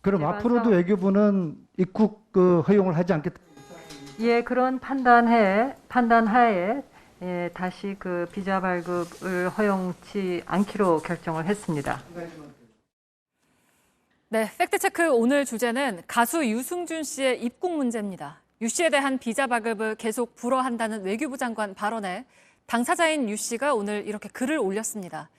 그럼 네, 앞으로도 맞아. 외교부는 입국 허용을 하지 않겠다. 예, 그런 판단하에 다시 그 비자 발급을 허용치 않기로 결정을 했습니다. 네, 팩트체크 오늘 주제는 가수 유승준 씨의 입국 문제입니다. 유 씨에 대한 비자 발급을 계속 불허한다는 외교부 장관 발언에 당사자인 유 씨가 오늘 이렇게 글을 올렸습니다.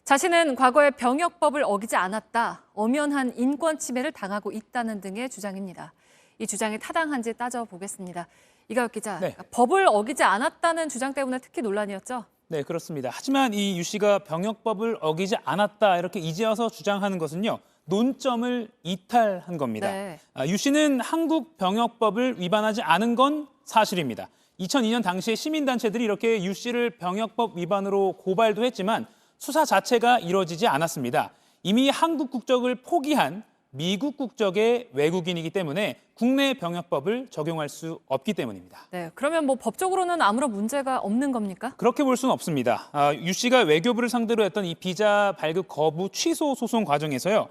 자신은 과거에 병역법을 어기지 않았다, 엄연한 인권 침해를 당하고 있다는 등의 주장입니다. 이 주장이 타당한지 따져보겠습니다. 이가혁 기자, 네. 법을 어기지 않았다는 주장 때문에 특히 논란이었죠? 네, 그렇습니다. 하지만 이 유 씨가 병역법을 어기지 않았다 이렇게 이제 와서 주장하는 것은요. 논점을 이탈한 겁니다. 네. 유 씨는 한국 병역법을 위반하지 않은 건 사실입니다. 2002년 당시에 시민단체들이 이렇게 유 씨를 병역법 위반으로 고발도 했지만 수사 자체가 이루어지지 않았습니다. 이미 한국 국적을 포기한 미국 국적의 외국인이기 때문에 국내 병역법을 적용할 수 없기 때문입니다. 네, 그러면 뭐 법적으로는 아무런 문제가 없는 겁니까? 그렇게 볼 수는 없습니다. 유 씨가 외교부를 상대로 했던 이 비자 발급 거부 취소 소송 과정에서요.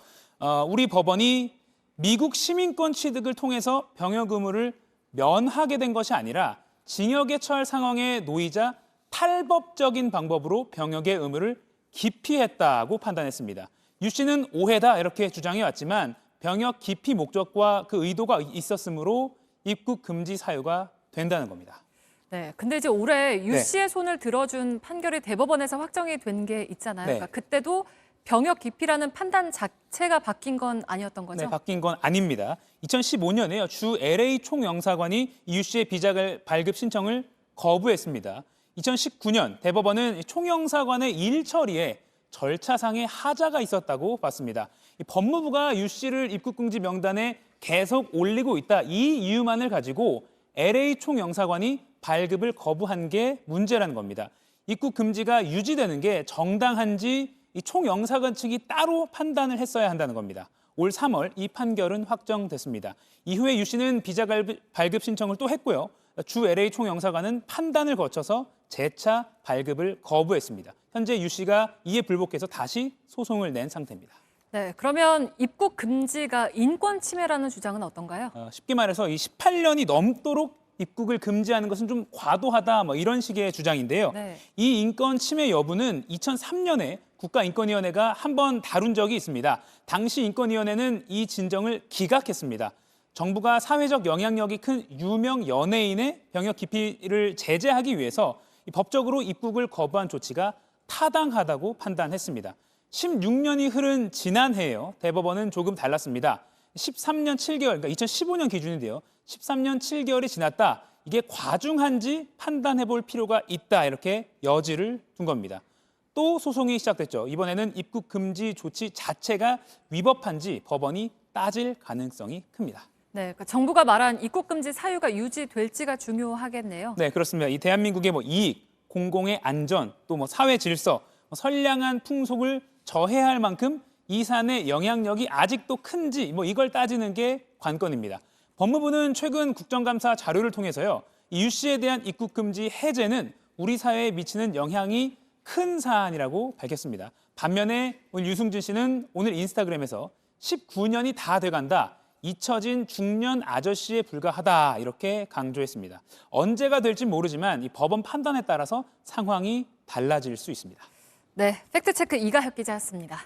우리 법원이 미국 시민권 취득을 통해서 병역 의무를 면하게 된 것이 아니라 징역에 처할 상황에 놓이자 탈법적인 방법으로 병역의 의무를 기피했다고 판단했습니다. 유 씨는 오해다 이렇게 주장해 왔지만 병역 기피 목적과 그 의도가 있었으므로 입국 금지 사유가 된다는 겁니다. 네, 근데 이제 올해 유 네. 씨의 손을 들어준 판결이 대법원에서 확정이 된 게 있잖아요. 네. 그러니까 그때도 병역 기피라는 판단 자체가 바뀐 건 아니었던 거죠? 네, 바뀐 건 아닙니다. 2015년에요. 주 LA 총영사관이 유 씨의 비자 발급 신청을 거부했습니다. 2019년 대법원은 총영사관의 일 처리에 절차상의 하자가 있었다고 봤습니다. 법무부가 유 씨를 입국금지 명단에 계속 올리고 있다. 이 이유만을 가지고 LA 총영사관이 발급을 거부한 게 문제라는 겁니다. 입국 금지가 유지되는 게 정당한지 이 총영사관 측이 따로 판단을 했어야 한다는 겁니다. 올 3월 이 판결은 확정됐습니다. 이후에 유 씨는 비자 발급 신청을 또 했고요. 주 LA 총영사관은 판단을 거쳐서 재차 발급을 거부했습니다. 현재 유 씨가 이에 불복해서 다시 소송을 낸 상태입니다. 네, 그러면 입국 금지가 인권 침해라는 주장은 어떤가요? 쉽게 말해서 이 18년이 넘도록 입국을 금지하는 것은 좀 과도하다 이런 식의 주장인데요. 네. 이 인권 침해 여부는 2003년에 국가인권위원회가 한번 다룬 적이 있습니다. 당시 인권위원회는 이 진정을 기각했습니다. 정부가 사회적 영향력이 큰 유명 연예인의 병역 기피를 제재하기 위해서 법적으로 입국을 거부한 조치가 타당하다고 판단했습니다. 16년이 흐른 지난해에요. 대법원은 조금 달랐습니다. 13년 7개월, 그러니까 2015년 기준인데요. 13년 7개월이 지났다. 이게 과중한지 판단해 볼 필요가 있다. 이렇게 여지를 둔 겁니다. 또 소송이 시작됐죠. 이번에는 입국 금지 조치 자체가 위법한지 법원이 따질 가능성이 큽니다. 네, 그러니까 정부가 말한 입국 금지 사유가 유지될지가 중요하겠네요. 네, 그렇습니다. 이 대한민국의 이익, 공공의 안전, 또 사회 질서, 선량한 풍속을 저해할 만큼 이 사안의 영향력이 아직도 큰지 이걸 따지는 게 관건입니다. 법무부는 최근 국정감사 자료를 통해서요. 이 유 씨에 대한 입국 금지 해제는 우리 사회에 미치는 영향이 큰 사안이라고 밝혔습니다. 반면에 유승준 씨는 오늘 인스타그램에서 19년이 다 돼간다. 잊혀진 중년 아저씨에 불과하다 이렇게 강조했습니다. 언제가 될지 모르지만 이 법원 판단에 따라서 상황이 달라질 수 있습니다. 네, 팩트체크 이가혁 기자였습니다.